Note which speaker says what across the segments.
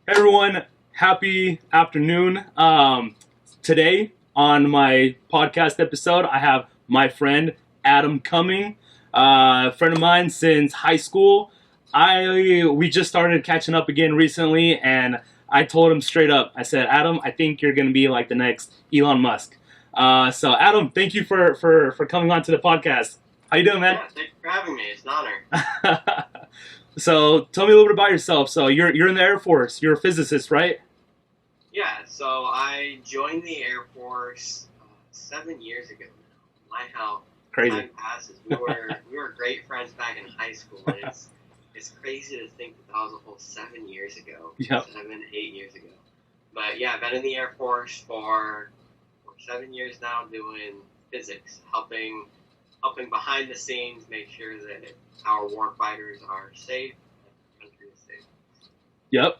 Speaker 1: Hey everyone, happy afternoon. Today on my podcast episode, I have my friend Adam Cumming, a friend of mine since high school. We just started catching up again recently, and I told him straight up. I said, Adam, I think you're gonna be like the next Elon Musk. So Adam, thank you for coming on to the podcast. How you doing, man?
Speaker 2: Yeah, thanks for having me. It's an honor.
Speaker 1: So tell me a little bit about yourself. So you're in the Air Force. You're a physicist, right?
Speaker 2: Yeah, so I joined the Air Force 7 years ago now. My how
Speaker 1: Crazy.
Speaker 2: time passes. We were great friends back in high school, and it's crazy to think that was a whole 7 years ago.
Speaker 1: Yep.
Speaker 2: 7, 8 years ago. But yeah, I've been in the Air Force for 7 years now, doing physics, helping behind the scenes make sure that our warfighters are safe and the country is safe.
Speaker 1: Yep.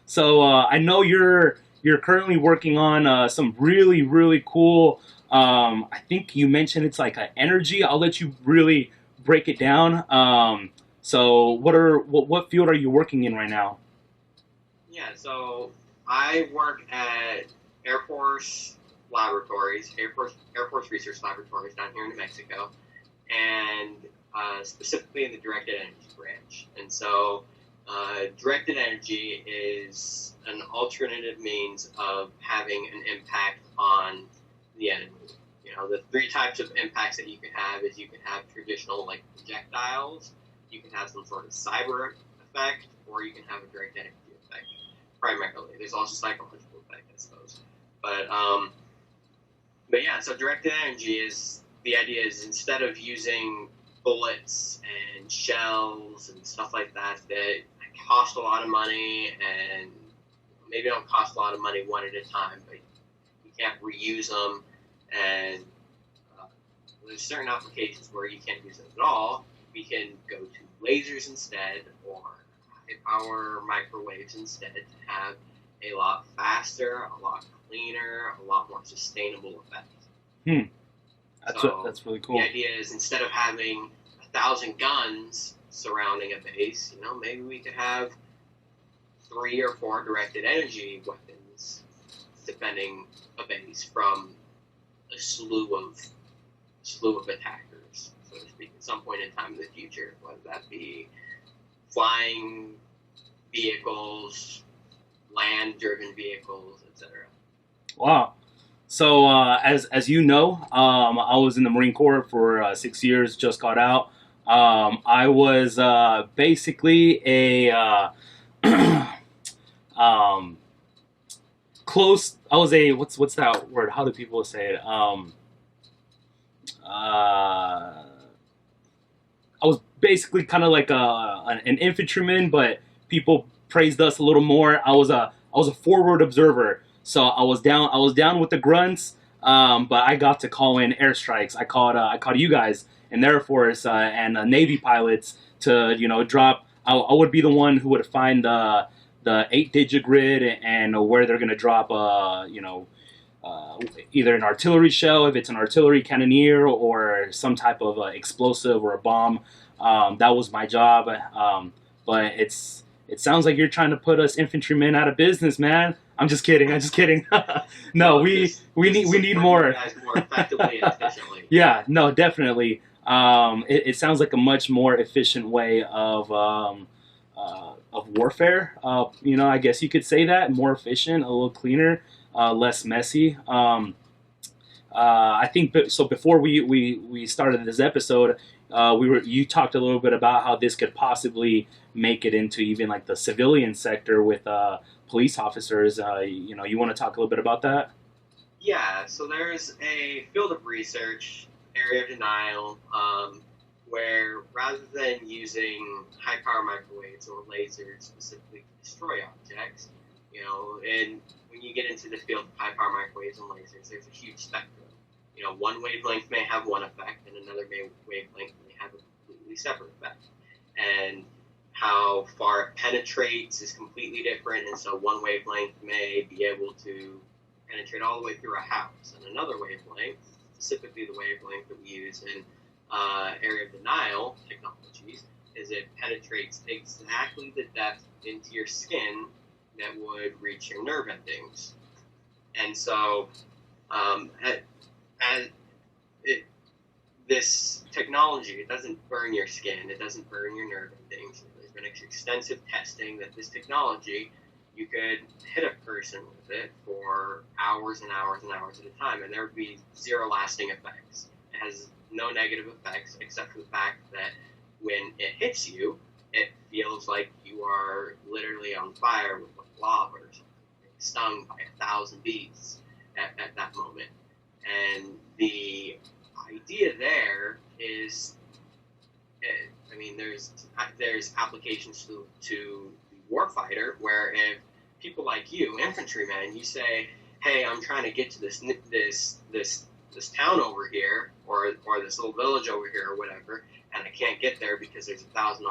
Speaker 1: So I know you're currently working on some really cool. I think you mentioned it's like an energy. I'll let you really break it down. So what field are you working in right now?
Speaker 2: Yeah, so I work at Air Force laboratories, Air Force Research Laboratories down here in New Mexico, and specifically in the directed energy branch. And so, directed energy is an alternative means of having an impact on the enemy. You know, the three types of impacts that you can have is you can have traditional like projectiles, you can have some sort of cyber effect, or you can have a direct energy effect. Primarily, there's also psychological effect, I suppose. But yeah, so directed energy is the idea is instead of using bullets and shells and stuff like that that cost a lot of money and maybe don't cost a lot of money one at a time, but you can't reuse them. And there's certain applications where you can't use them at all. We can go to lasers instead or high power microwaves instead to have a lot faster, a lot cleaner, a lot more sustainable effect.
Speaker 1: That's really cool.
Speaker 2: The idea is instead of having 1,000 guns surrounding a base, maybe we could have 3 or 4 directed energy weapons defending a base from a slew of attackers, so to speak, at some point in time in the future, whether that be flying vehicles, land-driven vehicles, etc.
Speaker 1: Wow. So as you know, I was in the Marine Corps for 6 years. Just got out. I was basically a close. I was a what's that word? How do people say it? I was basically kind of like an infantryman, but people praised us a little more. I was a forward observer, so I was down with the grunts, but I got to call in airstrikes. I called you guys in the Air Force and Navy pilots to drop. I would be the one who would find the 8-digit grid and where they're gonna drop. Either an artillery shell if it's an artillery cannoneer or some type of explosive or a bomb. That was my job. But it sounds like you're trying to put us infantrymen out of business, man. I'm just kidding. No, we need more.
Speaker 2: You guys more effectively and efficiently.
Speaker 1: Yeah, no, definitely. It sounds like a much more efficient way of warfare. I guess you could say that more efficient, a little cleaner, less messy. I think so. Before we started this episode, you talked a little bit about how this could possibly make it into even like the civilian sector with police officers. You want to talk a little bit about that?
Speaker 2: Yeah, so there's a field of research, area of denial, where rather than using high power microwaves or lasers specifically to destroy objects, and when you get into the field of high power microwaves and lasers, there's a huge spectrum. One wavelength may have one effect, and another wavelength may have a completely separate effect. And how far it penetrates is completely different, and so one wavelength may be able to penetrate all the way through a house, and another wavelength, specifically the wavelength that we use in area of denial technologies, is it penetrates exactly the depth into your skin that would reach your nerve endings. And so, um, as it, this technology, it doesn't burn your skin, it doesn't burn your nerve endings. There's been extensive testing that this technology, you could hit a person with it for hours and hours and hours at a time, and there would be zero lasting effects. It has no negative effects except for the fact that when it hits you, it feels like you are literally on fire with like lava or something, stung by 1,000 bees at that moment. And the idea there is, I mean, there's applications to the warfighter where if people like you, infantrymen, you say, "Hey, I'm trying to get to this town over here, or this little village over here, or whatever, and I can't get there because there's 1,000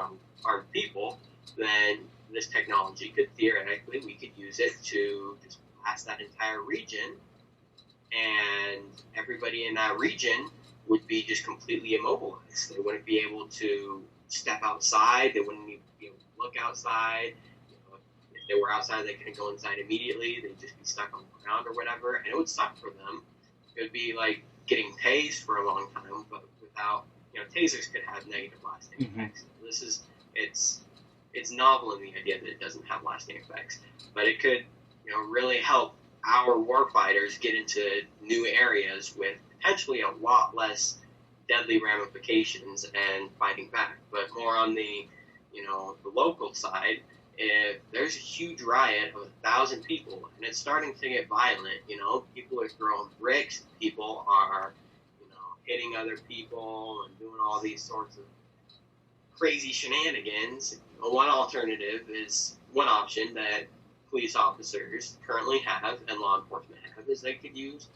Speaker 2: armed people," then this technology could theoretically, we could use it to just blast that entire region, and everybody in that region would be just completely immobilized. They wouldn't be able to step outside. They wouldn't be able to look outside. If they were outside, they couldn't go inside immediately. They'd just be stuck on the ground or whatever, and it would suck for them. It would be like getting tased for a long time, but without, tasers could have negative lasting effects. This is, it's novel in the idea that it doesn't have lasting effects, but it could, really help our warfighters get into new areas with potentially a lot less deadly ramifications and fighting back. But more on the, the local side, if there's a huge riot of 1,000 people and it's starting to get violent, people are throwing bricks, people are, hitting other people and doing all these sorts of crazy shenanigans. One option that police officers currently have and law enforcement have is they could use,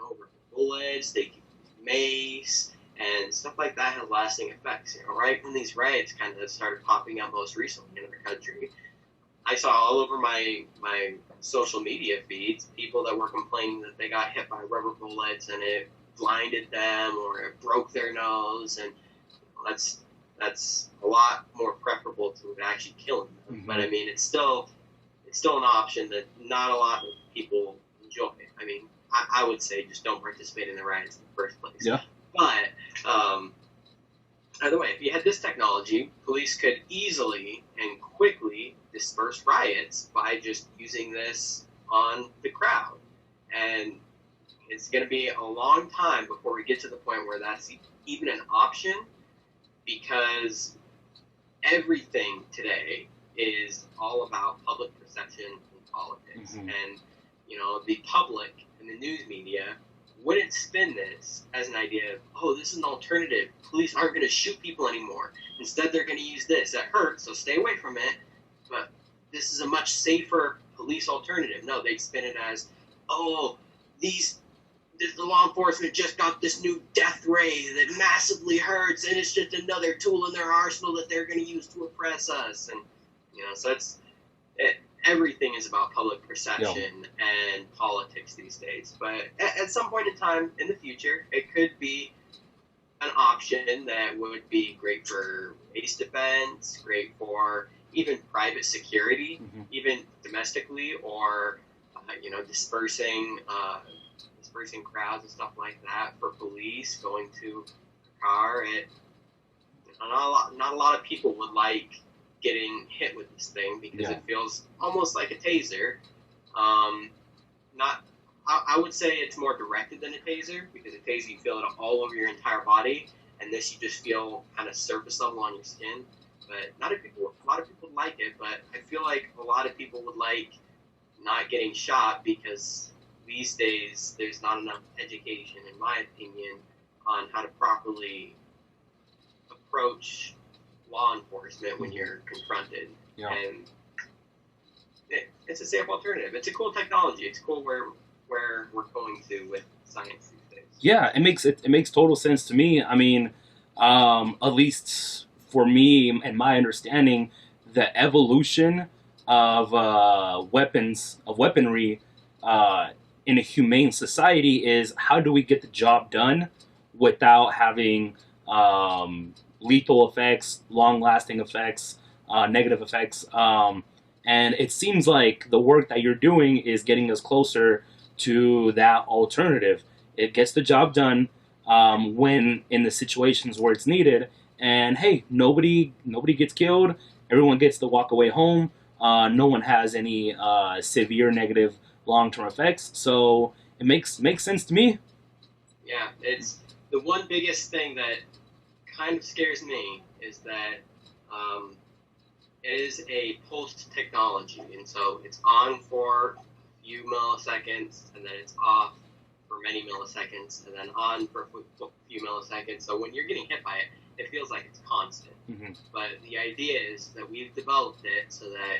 Speaker 2: rubber bullets, they could use mace, and stuff like that has lasting effects. Right when these riots kind of started popping up most recently in the country, I saw all over my social media feeds people that were complaining that they got hit by rubber bullets and it blinded them or it broke their nose, and that's a lot more preferable to actually killing them. But I mean, it's still an option that not a lot of people enjoy. I mean, I would say just don't participate in the riots in the first place.
Speaker 1: Yeah.
Speaker 2: But either way, if you had this technology, police could easily and quickly disperse riots by just using this on the crowd. And it's going to be a long time before we get to the point where that's even an option, because everything today is all about public perception and politics. And, the public and the news media wouldn't spin this as an idea of, oh, this is an alternative. Police aren't going to shoot people anymore. Instead, they're going to use this. That hurts, so stay away from it. But this is a much safer police alternative. No, they'd spin it as, oh, the law enforcement just got this new death ray that massively hurts, and it's just another tool in their arsenal that they're going to use to oppress us. And, so everything is about public perception and politics these days. But at some point in time in the future, it could be an option that would be great for base defense, great for even private security, even domestically, or, dispersing crowds and stuff like that for police going to a car. Not a lot of people would like getting hit with this thing because it feels almost like a taser. I would say it's more directed than a taser, because a taser you feel it all over your entire body, and this you just feel kind of surface level on your skin. But a lot of people like it, but I feel like a lot of people would like not getting shot, because these days there's not enough education, in my opinion, on how to properly approach law enforcement when you're confronted. And it's a safe alternative. It's a cool technology. It's cool where we're going to with science these days.
Speaker 1: Yeah, it makes total sense to me. I mean, at least for me and my understanding, the evolution of weaponry in a humane society is, how do we get the job done without having lethal effects, long-lasting effects, negative effects, And it seems like the work that you're doing is getting us closer to that alternative. It gets the job done when in the situations where it's needed. And hey, nobody gets killed. Everyone gets to walk away home. No one has any severe negative long term effects. So it makes sense to me.
Speaker 2: Yeah, it's the one biggest thing that kind of scares me is that um, it is a pulsed technology, and so it's on for a few milliseconds, and then it's off for many milliseconds, and then on for a few milliseconds. So when you're getting hit by it, it feels like it's constant.
Speaker 1: Mm-hmm.
Speaker 2: But the idea is that we've developed it so that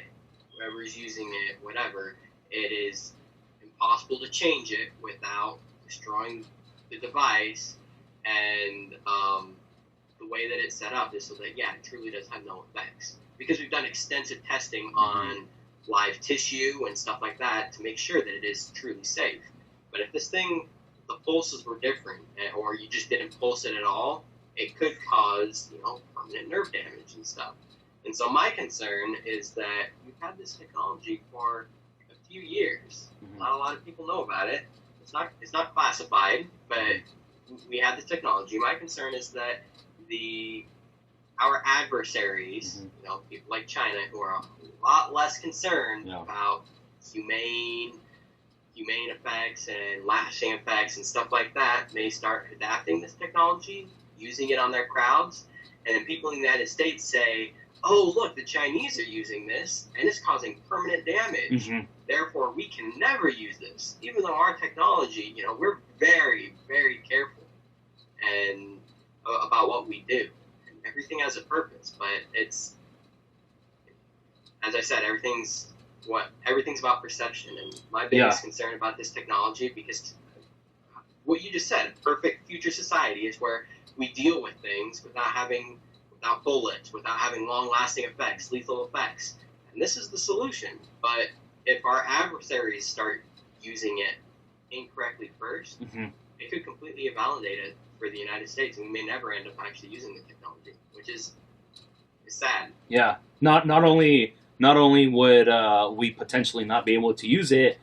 Speaker 2: whoever's using it, whatever, it is impossible to change it without destroying the device, and the way that it's set up is so that, yeah, it truly does have no effects. Because we've done extensive testing on live tissue and stuff like that to make sure that it is truly safe. But if this thing, the pulses were different, or you just didn't pulse it at all, it could cause, permanent nerve damage and stuff. And so my concern is that we've had this technology for a few years. Not a lot of people know about it. It's not classified, but we have the technology. My concern is that our adversaries, people like China, who are a lot less concerned about humane effects and lasting effects and stuff like that, may start adapting this technology, using it on their crowds, and then people in the United States say, "Oh, look, the Chinese are using this, and it's causing permanent damage. Therefore, we can never use this." Even though our technology, we're very, very careful and about what we do. And everything has a purpose, but it's, as I said, everything's about perception. And my biggest concern about this technology, because what you just said, perfect future society is where we deal with things without bullets, without having long-lasting effects, lethal effects. And this is the solution. But if our adversaries start using it incorrectly first, it could completely invalidate it for the United States, and we may never end up actually using the technology, which is sad.
Speaker 1: Yeah. Not only would we potentially not be able to use it,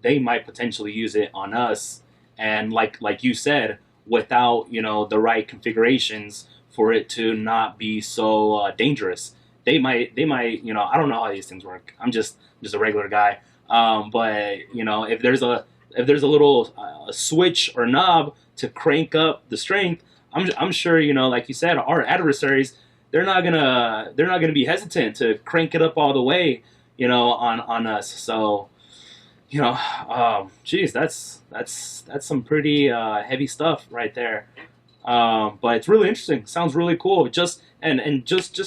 Speaker 1: they might potentially use it on us. And like you said, without the right configurations for it to not be so dangerous, they might I don't know how these things work. I'm just a regular guy. But if there's a little switch or knob to crank up the strength, I'm sure like you said, our adversaries, they're not gonna be hesitant to crank it up all the way on us. So geez, that's some pretty heavy stuff right there. But it's really interesting. Sounds really cool. Just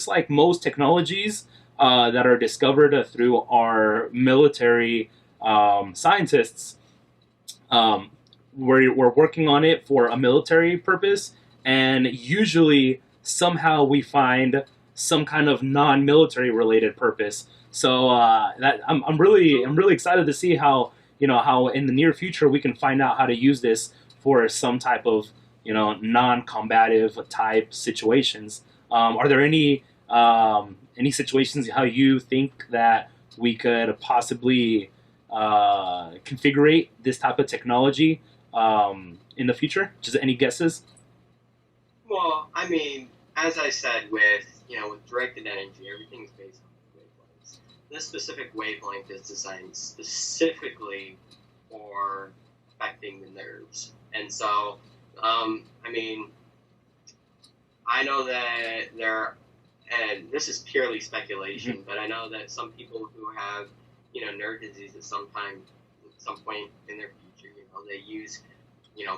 Speaker 1: like most technologies that are discovered through our military scientists, we're working on it for a military purpose, and usually somehow we find some kind of non-military related purpose. So that I'm really excited to see how in the near future we can find out how to use this for some type of non-combative type situations. Are there any situations how you think that we could possibly configure this type of technology in the future? Just any guesses?
Speaker 2: Well, I mean, as I said, with directed energy, everything's based on wavelengths. This specific wavelength is designed specifically for affecting the nerves, and so I mean, I know that and this is purely speculation, but I know that some people who have nerve disease at some point in their future, they use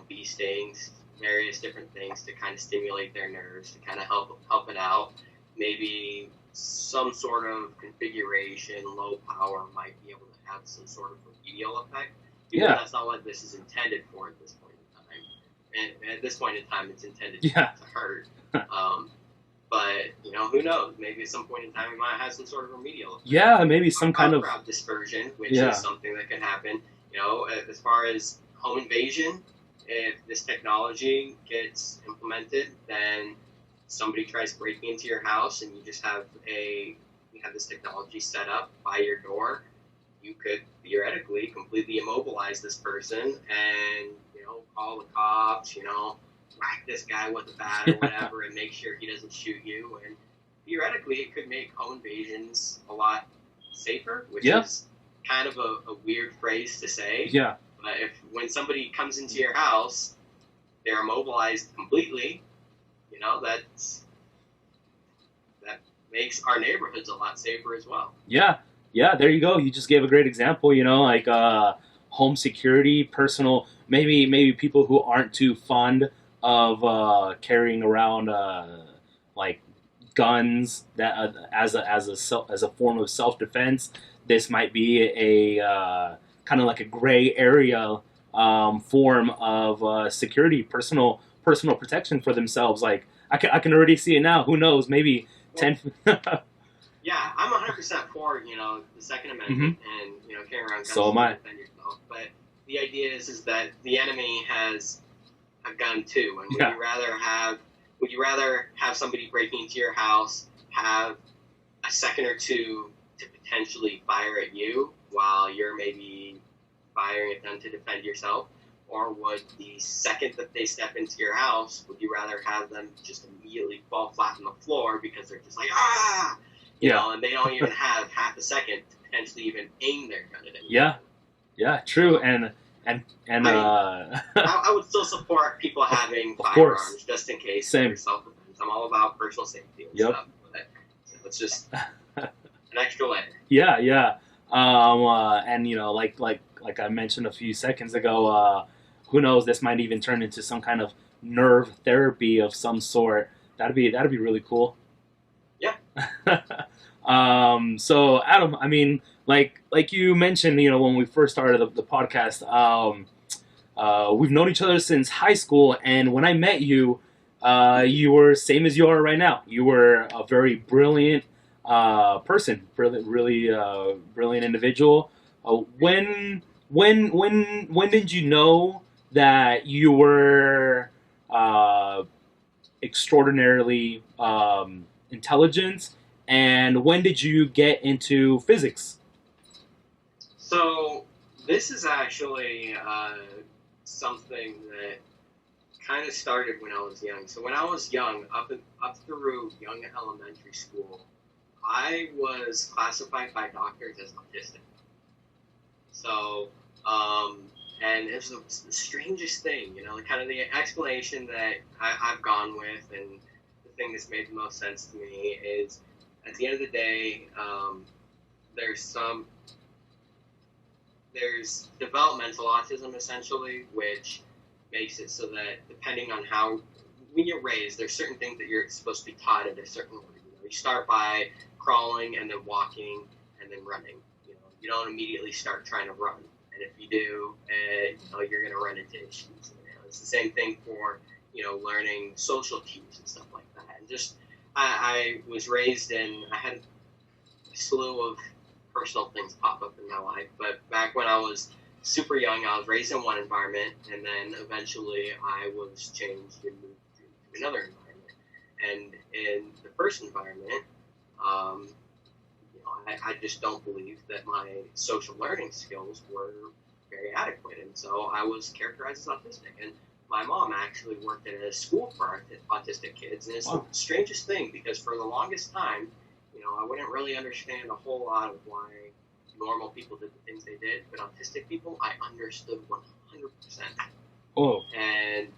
Speaker 2: bee stings, various different things to kind of stimulate their nerves, to kind of help it out. Maybe some sort of configuration, low power, might be able to have some sort of remedial effect. Because that's not what this is intended for at this point in time. And at this point in time, it's intended to hurt. But who knows? Maybe at some point in time, we might have some sort of remedial effect.
Speaker 1: Yeah, maybe some kind of
Speaker 2: dispersion, which is something that could happen. As far as home invasion, if this technology gets implemented, then somebody tries breaking into your house and you just have a had this technology set up by your door, you could theoretically completely immobilize this person and, call the cops, whack this guy with a bat or whatever and make sure he doesn't shoot you. And theoretically, it could make home invasions a lot safer, which is kind of a weird phrase to say.
Speaker 1: Yeah.
Speaker 2: But when somebody comes into your house, they're immobilized completely, that makes our neighborhoods a lot safer as well.
Speaker 1: Yeah, there you go. You just gave a great example, like home security, personal, maybe people who aren't too fond of carrying around like guns that as a form of self-defense. This might be a kind of like a gray area form of security, personal protection for themselves. Like I can already see it now. Who knows? Maybe 10.
Speaker 2: Yeah, I'm 100% for the Second Amendment and carrying around guns
Speaker 1: So am I.
Speaker 2: to defend yourself. But the idea is that the enemy has a gun too, and would you rather have somebody breaking into your house have a second or two to potentially fire at you while you're maybe firing at them to defend yourself? Or would the second that they step into your house, would you rather have them just immediately fall flat on the floor because they're just like, and they don't even have half a second to potentially even aim their gun at it?
Speaker 1: Yeah, true. And
Speaker 2: I would still support people having
Speaker 1: Of
Speaker 2: firearms
Speaker 1: course.
Speaker 2: just in case
Speaker 1: Same.
Speaker 2: for self-defense. I'm all about personal safety and stuff, but it's just an extra layer.
Speaker 1: Yeah. And like I mentioned a few seconds ago, who knows? This might even turn into some kind of nerve therapy of some sort. That'd be really cool.
Speaker 2: Yeah.
Speaker 1: So Adam, I mean, like you mentioned, when we first started the podcast, we've known each other since high school, and when I met you, you were same as you are right now. You were a very brilliant person, really brilliant individual. When did you know that you were extraordinarily intelligent, and when did you get into physics?
Speaker 2: So this is actually something that kind of started when I was young. So when I was young, up through young elementary school, I was classified by doctors as autistic. So, and it was the strangest thing, kind of the explanation that I've gone with, and the thing that's made the most sense to me is, at the end of the day, there's developmental autism, essentially, which makes it so that depending on when you're raised, there's certain things that you're supposed to be taught at a certain order. You start by crawling and then walking and then running. You don't immediately start trying to run. And if you do, you're going to run into issues. It's the same thing for, learning social cues and stuff like that. And just, I was raised in, I had a slew of personal things pop up in my life. But back when I was super young, I was raised in one environment, and then eventually I was changed and moved to another environment. And in the first environment, I just don't believe that my social learning skills were very adequate, and so I was characterized as autistic. And my mom actually worked at a school for autistic kids, and it's the strangest thing, because for the longest time, I wouldn't really understand a whole lot of why normal people did the things they did, but autistic people, I understood 100%.
Speaker 1: Oh.
Speaker 2: And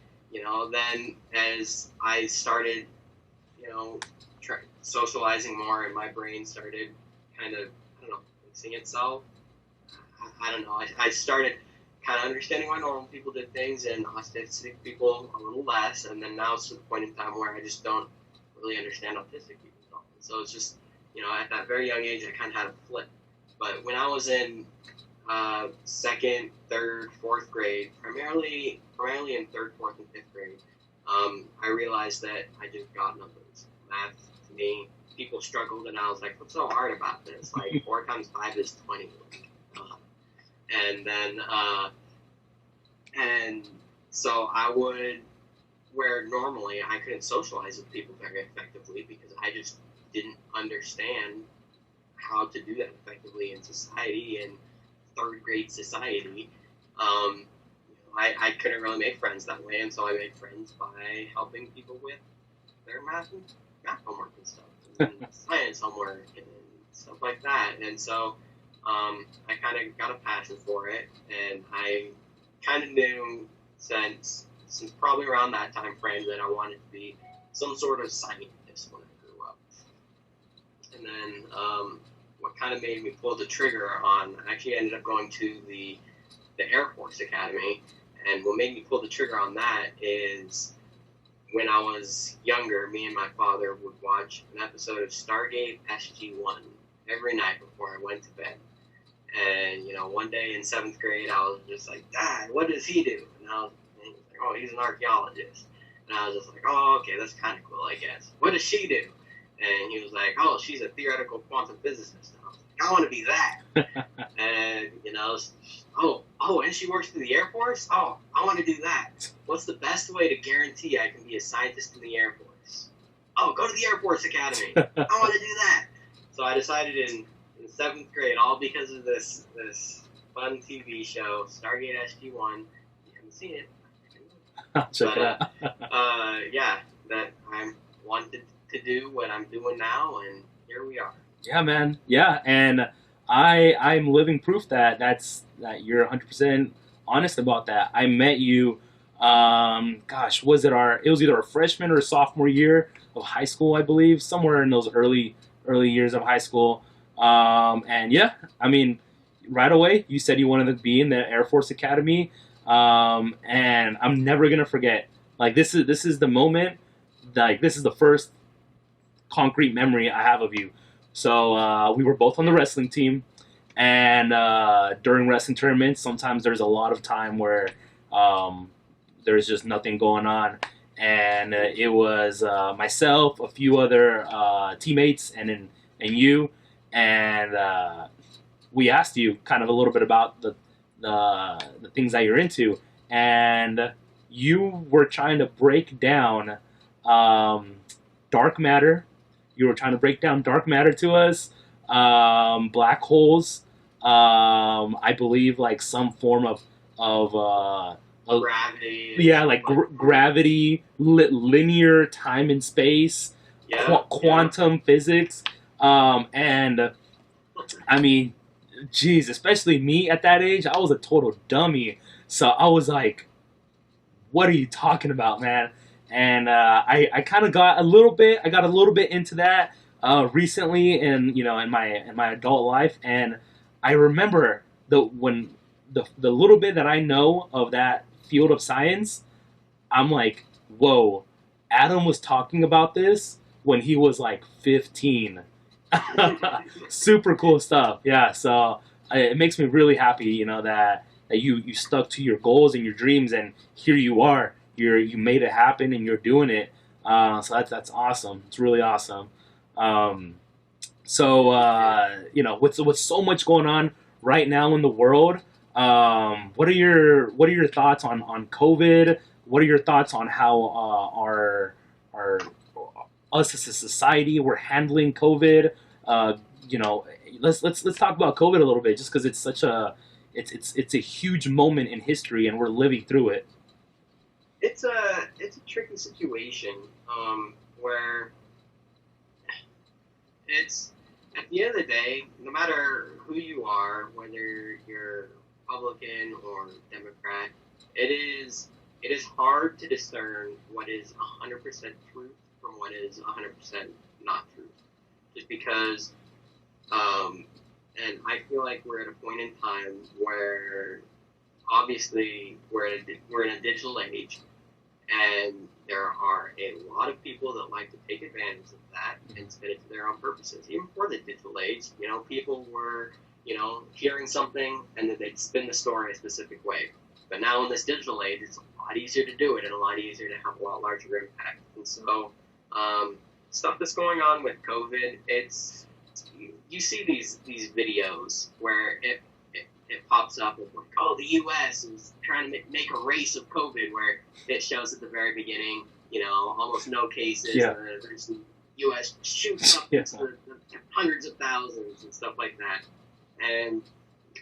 Speaker 2: then as I started, socializing more, and my brain started kind of, fixing itself. I don't know. I started kind of understanding why normal people did things and autistic people a little less. And then now it's to the point in time where I just don't really understand autistic people at all. So it's just, at that very young age, I kind of had a flip. But when I was in second, third, fourth grade, primarily in third, fourth, and fifth grade, I realized that I just got numbers. Math, to me, people struggled, and I was like, what's so hard about this? Like, 4 times 5 is 20. And then, and so I would, where normally I couldn't socialize with people very effectively because I just didn't understand how to do that effectively in society, in third grade society. Um, I couldn't really make friends that way, and so I made friends by helping people with their math homework and stuff, and science homework and stuff like that. And so I kind of got a passion for it, and I kind of knew since probably around that time frame that I wanted to be some sort of scientist when I grew up. And then what kind of made me pull the trigger on, I actually ended up going to the Air Force Academy, and what made me pull the trigger on that is when I was younger, me and my father would watch an episode of Stargate SG-1 every night before I went to bed. And, one day in 7th grade, I was just like, Dad, what does he do? And I was like, oh, he's an archaeologist. And I was just like, oh, okay, that's kind of cool, I guess. What does she do? And he was like, oh, she's a theoretical quantum physicist. And I was like, I want to be that. And, and she works for the Air Force? Oh, I want to do that. What's the best way to guarantee I can be a scientist in the Air Force? Oh, go to the Air Force Academy. I want to do that. So I decided in 7th grade, all because of this fun TV show, Stargate SG-1. You haven't seen it.
Speaker 1: I'll check it out.
Speaker 2: That I wanted to do what I'm doing now, and here we are.
Speaker 1: Yeah, man. Yeah, and I'm living proof that you're 100% honest about that. I met you, it was either a freshman or a sophomore year of high school, I believe, somewhere in those early years of high school. And yeah, I mean, right away, you said you wanted to be in the Air Force Academy, and I'm never gonna forget. Like this is the moment. Like this is the first concrete memory I have of you. So we were both on the wrestling team, and during wrestling tournaments, sometimes there's a lot of time where there's just nothing going on, and it was myself, a few other teammates, and you, and we asked you kind of a little bit about the things that you're into, and you were trying to break down dark matter. You were trying to break down dark matter to us, black holes. I believe like some form of
Speaker 2: gravity.
Speaker 1: Yeah, like gravity, linear time and space, quantum physics, and I mean, geez, especially me at that age, I was a total dummy. So I was like, "What are you talking about, man?" And I kind of got a little bit into that recently in my adult life, and I remember the little bit that I know of that field of science, I'm like, whoa, Adam was talking about this when he was like 15. Super cool stuff. Yeah, so it makes me really happy, that you stuck to your goals and your dreams, and here you are. You made it happen, and you're doing it. So that's awesome. It's really awesome. With so much going on right now in the world, what are your thoughts on COVID? What are your thoughts on how us as a society we're handling COVID? Let's talk about COVID a little bit, just because it's it's a huge moment in history, and we're living through it.
Speaker 2: It's a tricky situation where it's, at the end of the day, no matter who you are, whether you're Republican or Democrat, it is hard to discern what is 100% truth from what is 100% not truth. Just because, and I feel like we're at a point in time where obviously we're in a digital age, and there are a lot of people that like to take advantage of that and spin it to their own purposes. Even before the digital age, people were, hearing something and then they'd spin the story a specific way. But now in this digital age, it's a lot easier to do it and a lot easier to have a lot larger impact. And so, stuff that's going on with COVID, you see these videos where it pops up with like, oh, the U.S. is trying to make a race of COVID, where it shows at the very beginning, almost no cases.
Speaker 1: Yeah.
Speaker 2: There's U.S. shoots up
Speaker 1: Yeah.
Speaker 2: into the hundreds of thousands and stuff like that. And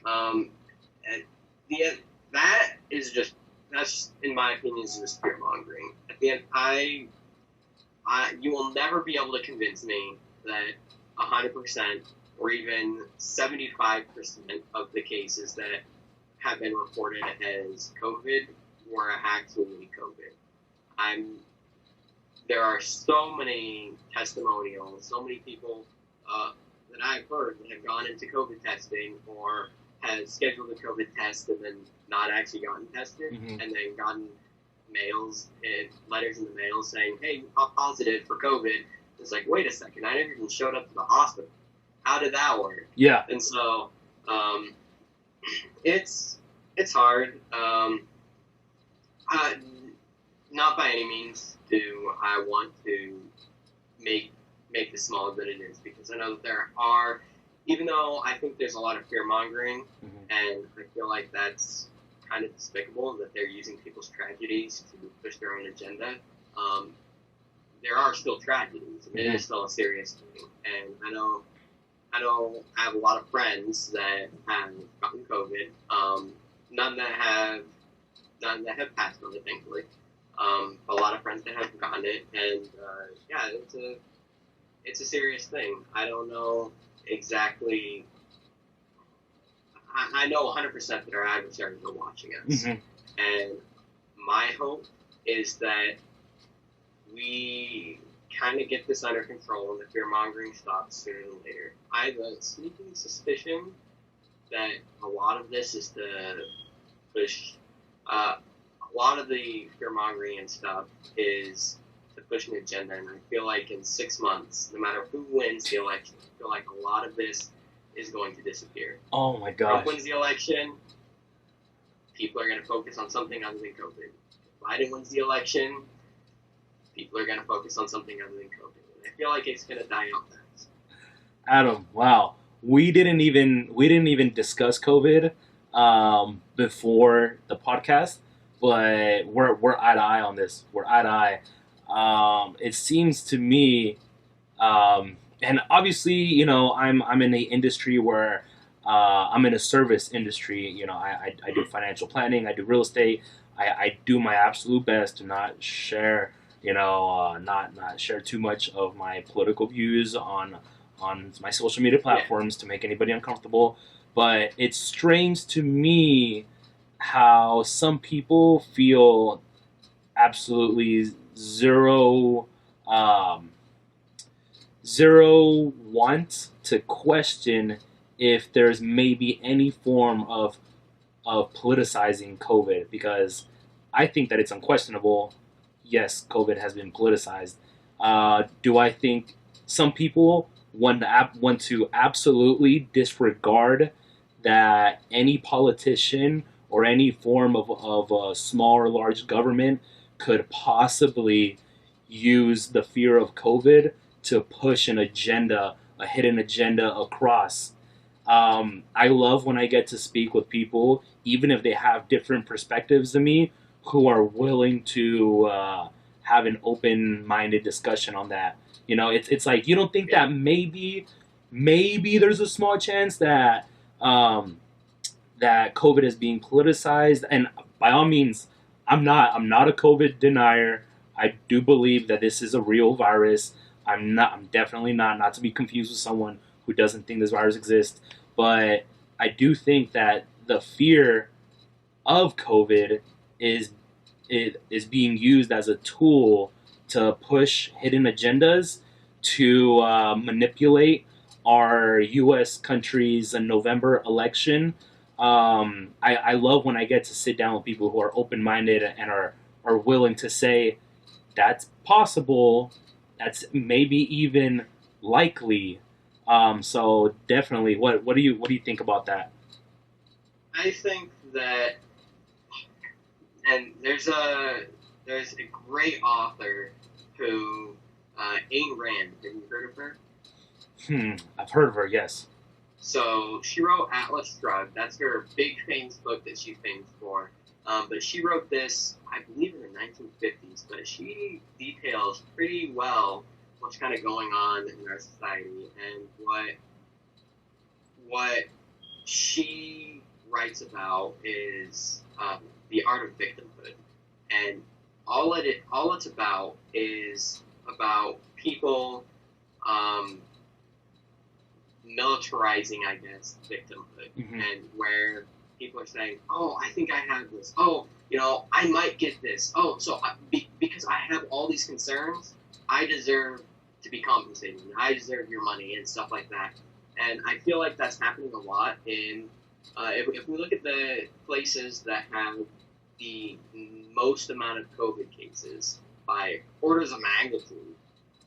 Speaker 2: at the end, that is just, that's, in my opinion, is just fear mongering. At the end, you will never be able to convince me that 100% or even 75% of the cases that have been reported as COVID were actually COVID. There are so many testimonials, so many people that I've heard that have gone into COVID testing or have scheduled a COVID test and then not actually gotten tested, and then gotten mails and letters in the mail saying, "Hey, you got positive for COVID." It's like, wait a second, I never even showed up to the hospital. How did that work?
Speaker 1: Yeah.
Speaker 2: And so, it's hard. Not by any means do I want to make this smaller than it is, because I know that there are, even though I think there's a lot of fear mongering, and I feel like that's kind of despicable that they're using people's tragedies to push their own agenda. There are still tragedies, and it is still a serious thing. And I know I have a lot of friends that have gotten COVID. None that have passed on it, thankfully. A lot of friends that have gotten it, and yeah, it's a serious thing. I don't know exactly. I know 100% that our adversaries are watching us, and my hope is that we kind of get this under control and the fear mongering stops sooner than later. I have a sneaking suspicion that a lot of this is to push. A lot of the fear mongering and stuff is to push an agenda, and I feel like in 6 months, no matter who wins the election, I feel like a lot of this is going to disappear.
Speaker 1: Oh my gosh.
Speaker 2: Trump wins the election, people are going to focus on something other than COVID. If Biden wins the election, people are going to focus on something other than COVID. And I feel like it's going to die out fast.
Speaker 1: Adam, wow. We didn't even discuss COVID before the podcast, but we're eye to eye on this. We're eye to eye. It seems to me, and obviously, you know, I'm in the industry where I'm in a service industry. You know, I do financial planning. I do real estate. I do my absolute best to not share, you know, not share too much of my political views on my social media platforms to make anybody uncomfortable. But it's strange to me how some people feel absolutely zero want to question if there's maybe any form of politicizing COVID, because I think that it's unquestionable. Yes, COVID has been politicized. Do I think some people want to absolutely disregard that any politician or any form of a small or large government could possibly use the fear of COVID to push an agenda, a hidden agenda across? I love when I get to speak with people, even if they have different perspectives than me, who are willing to have an open-minded discussion on that. You know, it's like, you don't think that maybe there's a small chance that that COVID is being politicized? And by all means, I'm not a COVID denier. I do believe that this is a real virus. I'm definitely not to be confused with someone who doesn't think this virus exists. But I do think that the fear of COVID is being used as a tool to push hidden agendas to manipulate our U.S. country's November election. I love when I get to sit down with people who are open-minded and are willing to say that's possible, that's maybe even likely. So definitely, what do you think about that?
Speaker 2: I think that, and there's a great author who, Ayn Rand. Have you heard of her?
Speaker 1: I've heard of her, yes.
Speaker 2: So she wrote Atlas Shrugged. That's her big famous book that she's famous for. But she wrote this, I believe, in the 1950s. But she details pretty well what's kind of going on in our society, and what she writes about is the art of victimhood, and all it's about is about people militarizing, I guess, victimhood, and where people are saying, "Oh, I think I have this. Oh, I might get this. Oh, so because I have all these concerns, I deserve to be compensated. I deserve your money and stuff like that." And I feel like that's happening a lot in, if we look at the places that have the most amount of COVID cases by orders of magnitude,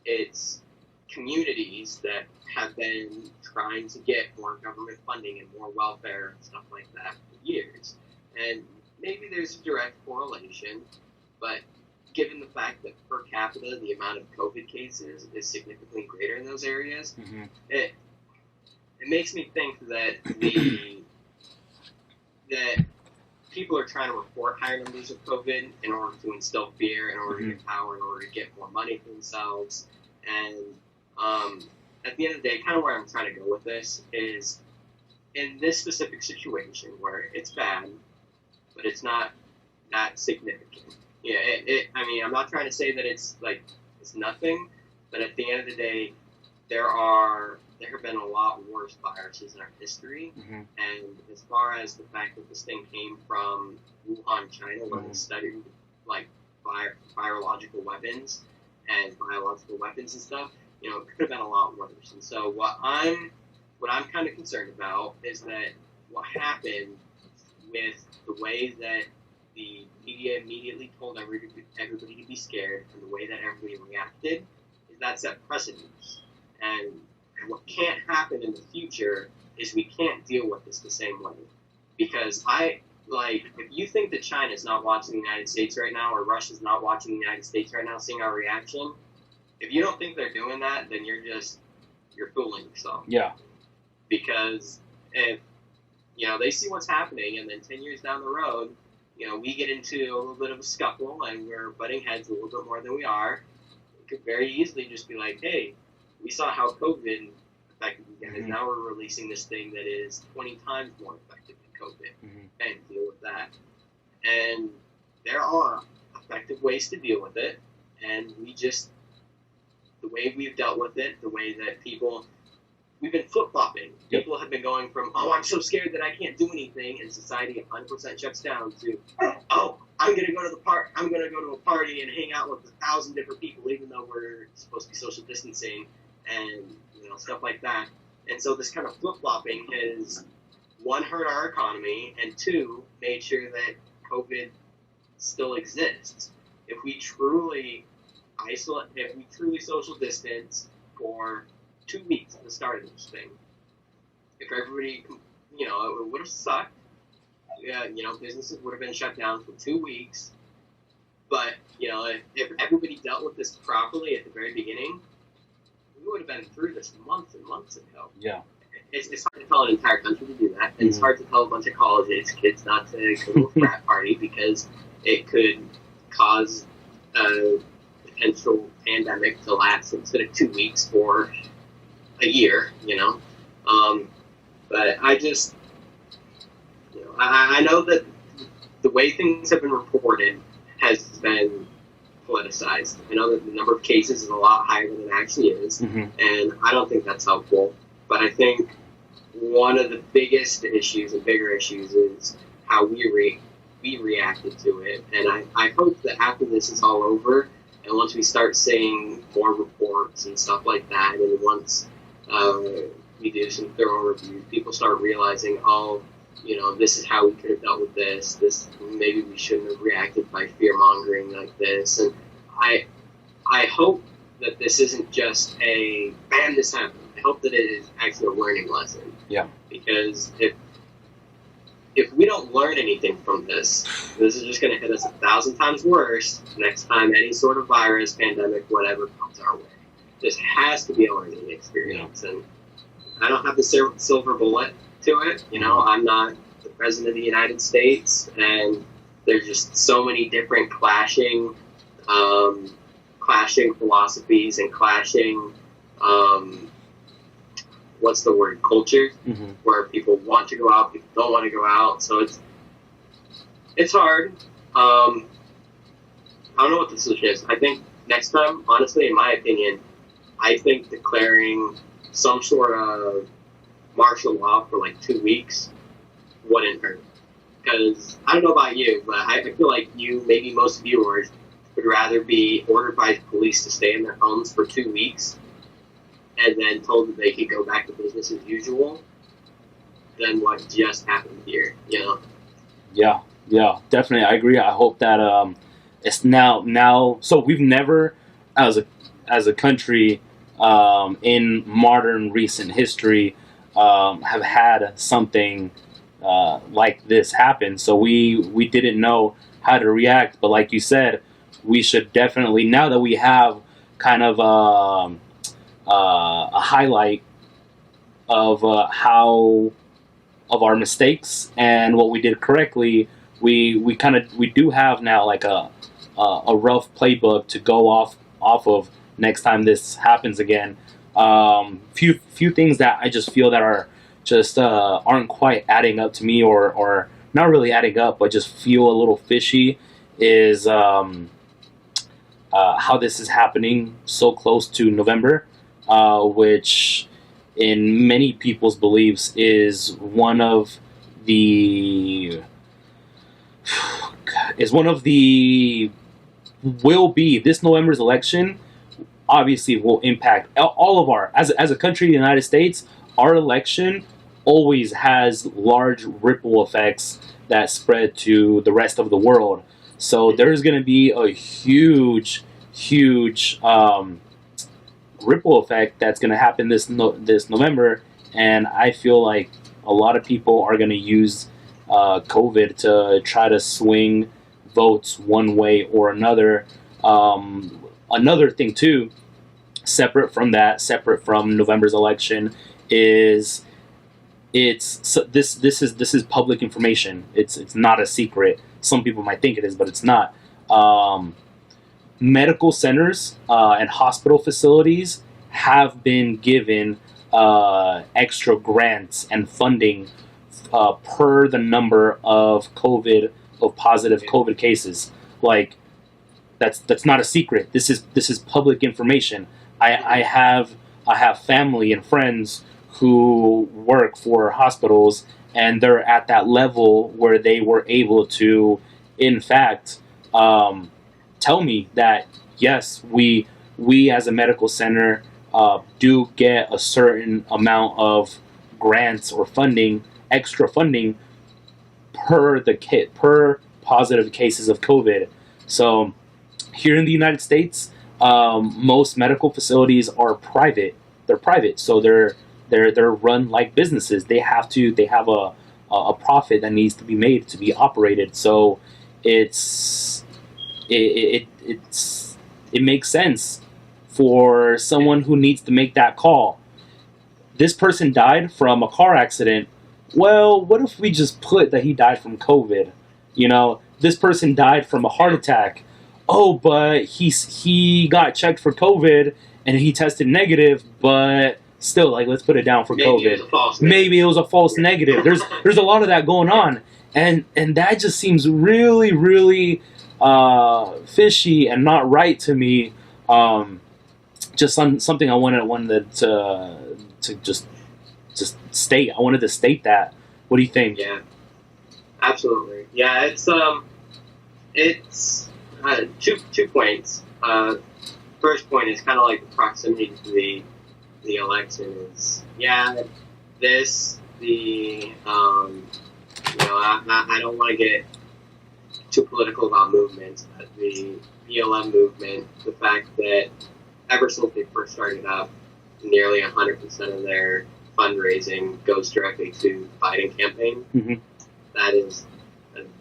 Speaker 2: it's communities that have been trying to get more government funding and more welfare and stuff like that for years. And maybe there's a direct correlation, but given the fact that per capita the amount of COVID cases is significantly greater in those areas, it makes me think that that people are trying to report higher numbers of COVID in order to instill fear, in order to get power, in order to get more money for themselves. And at the end of the day, kind of where I'm trying to go with this is, in this specific situation where it's bad, but it's not that significant. Yeah, I mean, I'm not trying to say that it's nothing, but at the end of the day, there have been a lot worse viruses in our history. And as far as the fact that this thing came from Wuhan, China, where they studied virological weapons and biological weapons and stuff, it could have been a lot worse. And so what I'm kind of concerned about is that what happened with the way that the media immediately told everybody to be scared, and the way that everybody reacted, is that set precedents. And what can't happen in the future is we can't deal with this the same way. Because if you think that China's not watching the United States right now, or Russia's not watching the United States right now, seeing our reaction, if you don't think they're doing that, then you're fooling yourself.
Speaker 1: Yeah.
Speaker 2: Because if, they see what's happening, and then 10 years down the road, we get into a little bit of a scuffle, and we're butting heads a little bit more than we are, it could very easily just be like, hey, we saw how COVID affected you guys. Now we're releasing this thing that is 20 times more effective than COVID, and deal with that. And there are effective ways to deal with it, and the way we've dealt with it, the way that we've been flip-flopping. People have been going from, oh, I'm so scared that I can't do anything, and society 100% shuts down, to, oh, I'm going to go to a party and hang out with 1,000 different people, even though we're supposed to be social distancing, and stuff like that. And so this kind of flip-flopping has, one, hurt our economy, and two, made sure that COVID still exists. If we truly social distance for 2 weeks at the start of this thing, if everybody, it would have sucked. Businesses would have been shut down for 2 weeks. But, if everybody dealt with this properly at the very beginning, we would have been through this months and months ago.
Speaker 1: Yeah.
Speaker 2: It's hard to tell an entire country to do that. And it's hard to tell a bunch of college-age kids not to go to a frat party, because it could cause a potential pandemic to last instead of 2 weeks for a year, but I just, I know that the way things have been reported has been politicized. I know that the number of cases is a lot higher than it actually is, and I don't think that's helpful. But I think one of the biggest issues and bigger issues is how we reacted to it. And I hope that after this is all over, and once we start seeing more reports and stuff like that, and once we do some thorough reviews, people start realizing, oh, this is how we could have dealt with this, maybe we shouldn't have reacted by fear-mongering like this. And I hope that this isn't just a, bam, this happened. I hope that it is actually a learning lesson.
Speaker 1: Yeah.
Speaker 2: Because if we don't learn anything from this is just going to hit us 1,000 times worse next time any sort of virus, pandemic, whatever comes our way. This has to be a learning experience. And I don't have the silver bullet to it. I'm not the president of the United States, and there's just so many different clashing clashing philosophies and clashing, what's the word, culture, where people want to go out, people don't want to go out. So it's hard. I don't know what the solution is. I think next time, honestly, in my opinion, I think declaring some sort of martial law for like 2 weeks wouldn't hurt. Because I don't know about you, but I feel like you, maybe most viewers, would rather be ordered by police to stay in their homes for 2 weeks and then told that they could go back to business as usual than what just happened here, you know?
Speaker 1: Yeah, definitely. I agree. I hope that it's now. So we've never, as a country, in modern recent history, have had something like this happen. So we didn't know how to react. But like you said, we should definitely, now that we have kind of a highlight of how of our mistakes and what we did correctly, we do have now like a rough playbook to go off of next time this happens again. Few things that I just feel that are just aren't quite adding up to me, or not really adding up, but just feel a little fishy, is how this is happening so close to November, which in many people's beliefs is one of the will be this November's election obviously will impact all of our, as a country, the United States. Our election always has large ripple effects that spread to the rest of the world. So there's going to be a huge ripple effect that's going to happen this November, and I feel like a lot of people are going to use COVID to try to swing votes one way or another. Another thing too, separate from November's election, is this is public information. It's not a secret. Some people might think it is, but it's not. Medical centers and hospital facilities have been given extra grants and funding per the number of positive COVID cases. Like, that's not a secret. This is public information. I have family and friends who work for hospitals, and they're at that level where they were able to, in fact, tell me that yes, we as a medical center do get a certain amount of grants or funding, extra funding per positive cases of COVID. So here in the United States, most medical facilities are private. They're private, so they're run like businesses. They have a profit that needs to be made to be operated. So it makes sense for someone who needs to make that call. This person died from a car accident. Well, what if we just put that he died from COVID? You know, this person died from a heart attack. Oh, but he got checked for COVID and he tested negative, but still, like, let's put it down for COVID. Maybe it was a false negative. There's a lot of that going on, and that just seems really, really fishy and not right to me. Just something I wanted to just state. I wanted to state that. What do you think?
Speaker 2: Yeah, absolutely. Yeah, it's two points. First point is kind of like the proximity to the election is, I don't want to get too political about movements, but the BLM movement, the fact that ever since they first started up, nearly 100% of their fundraising goes directly to the Biden campaign. Mm-hmm.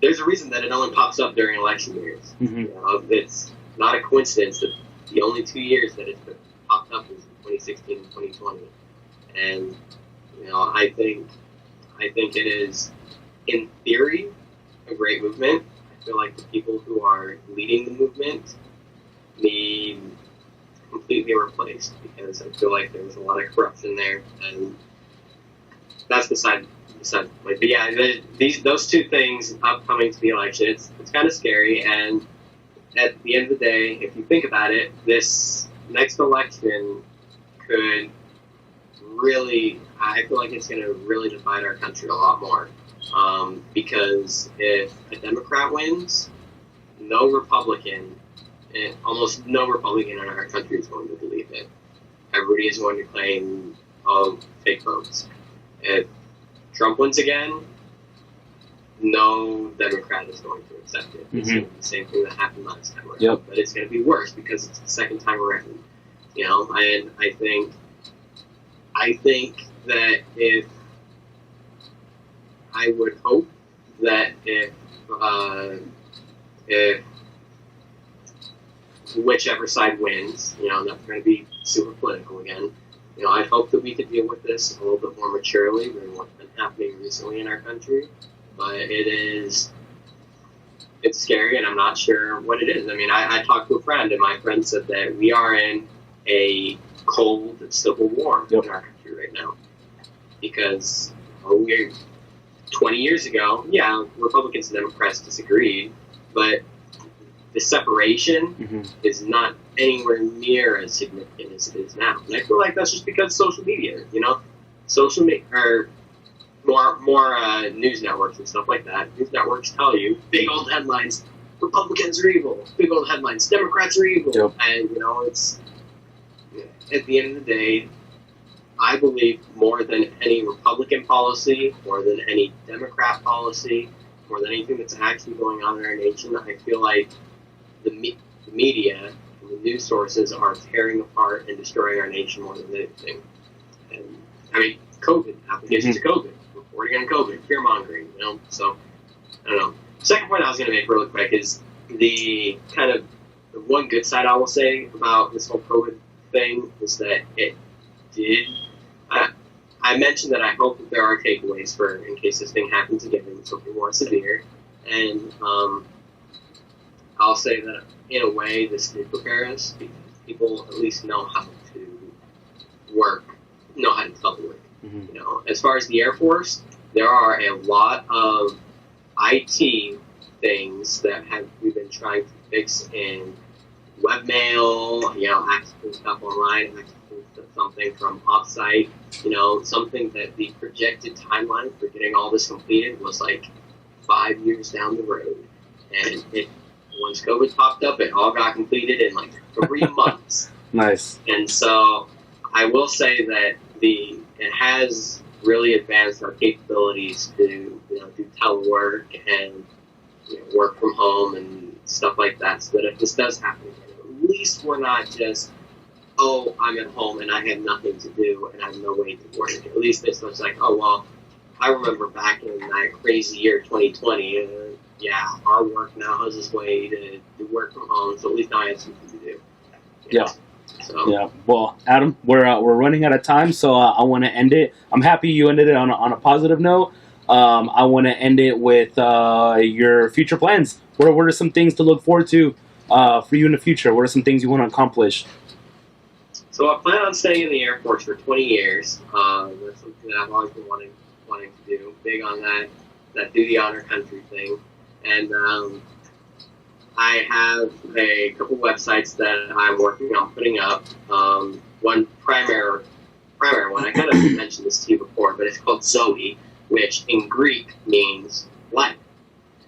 Speaker 2: There's a reason that it only pops up during election years. Mm-hmm. You know, it's not a coincidence that the only 2 years that it's popped up is 2016 and 2020, and I think it is, in theory, a great movement. I feel like the people who are leading the movement be completely replaced, because I feel like there was a lot of corruption there, and that's beside the point. But yeah, those two things upcoming to the election, it's kind of scary. And at the end of the day, if you think about it, this next election could really, I feel like it's going to really divide our country a lot more. Because if a Democrat wins, no Republican, and almost no Republican in our country is going to believe it. Everybody is going to claim, fake votes. If Trump wins again, no Democrat is going to accept it. It's going to be the same thing that happened last time around.
Speaker 1: Yep.
Speaker 2: But it's going to be worse because it's the second time around. And I think that I would hope that if whichever side wins, not going to be super political again. I hope that we could deal with this a little bit more maturely than what's been happening recently in our country. But it's scary, and I'm not sure what it is. I mean, I talked to a friend, and my friend said that we are in a cold civil war in our country right now. Because we're 20 years ago, Republicans and Democrats disagreed, but the separation is not anywhere near as significant as it is now. And I feel like that's just because social media, social media, or more news networks and stuff like that. News networks tell you big old headlines: Republicans are evil. Big old headlines: Democrats are evil.
Speaker 1: Yep.
Speaker 2: And it's at the end of the day, I believe more than any Republican policy, more than any Democrat policy, more than anything that's actually going on in our nation, I feel like the media and the news sources are tearing apart and destroying our nation more than anything. And I mean, COVID, applications of COVID, reporting on COVID, fear mongering, So I don't know. Second point I was going to make really quick is the kind of the one good side I will say about this whole COVID thing is that it did. I mentioned that I hope that there are takeaways for in case this thing happens again and something more severe, and I'll say that in a way this did prepare us because people at least know how to work, know how to telework. As far as the Air Force, there are a lot of IT things that we've been trying to fix in webmail, accessing stuff online, accessing something from offsite, something that the projected timeline for getting all this completed was like 5 years down the road. And once COVID popped up, it all got completed in like 3 months.
Speaker 1: Nice.
Speaker 2: And so I will say that it has really advanced our capabilities to do telework and work from home and stuff like that, so that if this does happen again, at least we're not just, I'm at home and I have nothing to do and I have no way to work. At least this was like, I remember back in that crazy year 2020, our work now has its way to work from home, so at least now I have something to do.
Speaker 1: Yeah.
Speaker 2: So.
Speaker 1: Yeah. Well, Adam, we're running out of time, so I want to end it. I'm happy you ended it on a positive note. I want to end it with your future plans. What are some things to look forward to for you in the future? What are some things you want to accomplish?
Speaker 2: So I plan on staying in the Air Force for 20 years. That's something that I've always been wanting to do. Big on that do the honor country thing. And I have a couple websites that I'm working on putting up. One primary one, I kind of mentioned this to you before, but it's called Zoe, which in Greek means life.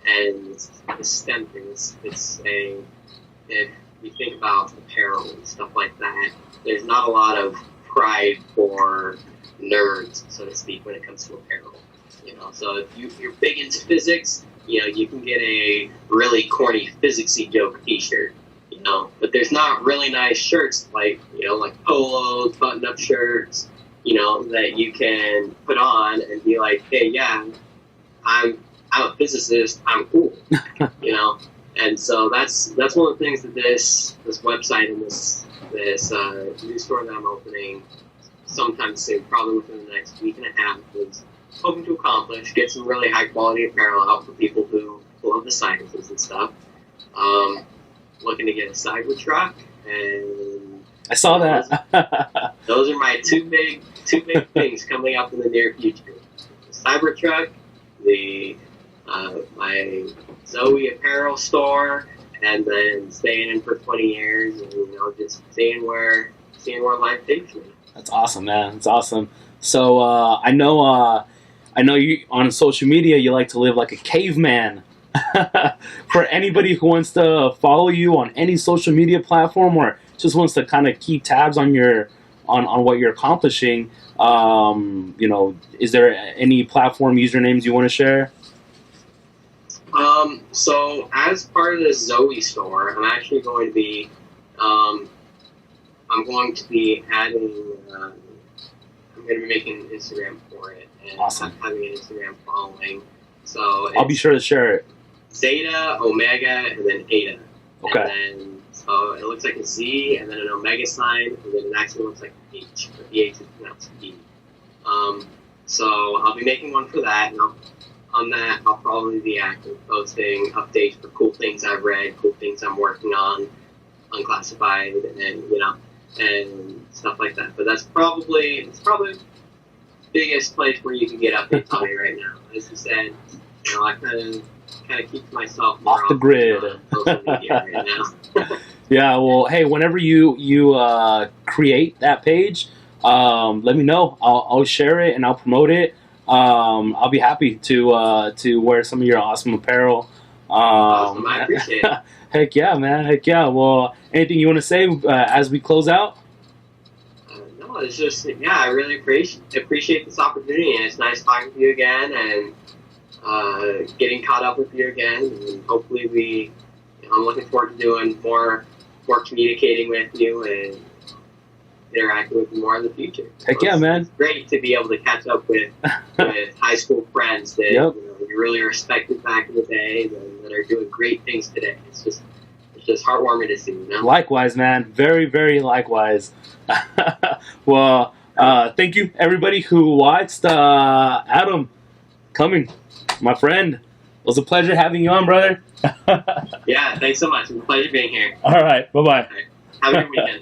Speaker 2: And it's a STEM thing. If you think about apparel and stuff like that, there's not a lot of pride for nerds, so to speak, when it comes to apparel. So if you're big into physics, you can get a really corny physicsy joke T-shirt, but there's not really nice shirts like polos, button-up shirts, that you can put on and be like, hey, I'm a physicist, I'm cool, and so that's one of the things that this website and this new store that I'm opening sometime soon, probably within the next week and a half, is hoping to accomplish, get some really high quality apparel out for people who love the sciences and stuff. looking to get a Cybertruck, and
Speaker 1: I saw that.
Speaker 2: those are my two big things coming up in the near future: the Cybertruck, the my Zoe apparel store, and then staying in for 20 years, and just seeing where life takes me.
Speaker 1: That's awesome, man. That's awesome. So I know you on social media. You like to live like a caveman. For anybody who wants to follow you on any social media platform or just wants to kind of keep tabs on your on what you're accomplishing, is there any platform usernames you want to share?
Speaker 2: So as part of the Zoe store, I'm actually going to be adding. I'm going to be making an Instagram for it, and
Speaker 1: Awesome.
Speaker 2: having an Instagram following. So
Speaker 1: I'll be sure to share it.
Speaker 2: Zeta, Omega, and then Eta.
Speaker 1: Okay.
Speaker 2: And then, so it looks like a Z, and then an Omega sign, and then it actually looks like an H, but the H is pronounced E. So I'll be making one for that, and on that, I'll probably be active posting updates for cool things I've read, cool things I'm working on, unclassified, and and stuff like that. But it's probably the biggest place where you can get updates on me right now. As you said, I kind of keep myself more
Speaker 1: off the grid.
Speaker 2: social media right now.
Speaker 1: Yeah, well, hey, whenever you create that page, let me know. I'll share it and I'll promote it. I'll be happy to wear some of your awesome apparel.
Speaker 2: Awesome, I appreciate it.
Speaker 1: Heck yeah, man. Heck yeah. Well, anything you want to say as we close out?
Speaker 2: No, it's just I really appreciate this opportunity, and it's nice talking to you again and getting caught up with you again. And hopefully I'm looking forward to doing more communicating with you and interacting with you more in the future.
Speaker 1: Heck yeah, man.
Speaker 2: It's great to be able to catch up with high school friends that
Speaker 1: Yep.
Speaker 2: You really respected back in the day that are doing great things today. It's just heartwarming to see.
Speaker 1: Likewise, man. Very, very likewise. Well, thank you, everybody who watched. Adam Cumming, my friend. It was a pleasure having you on, brother.
Speaker 2: Yeah, thanks so much. It's a pleasure being here.
Speaker 1: All right. Bye-bye.
Speaker 2: Have a good weekend.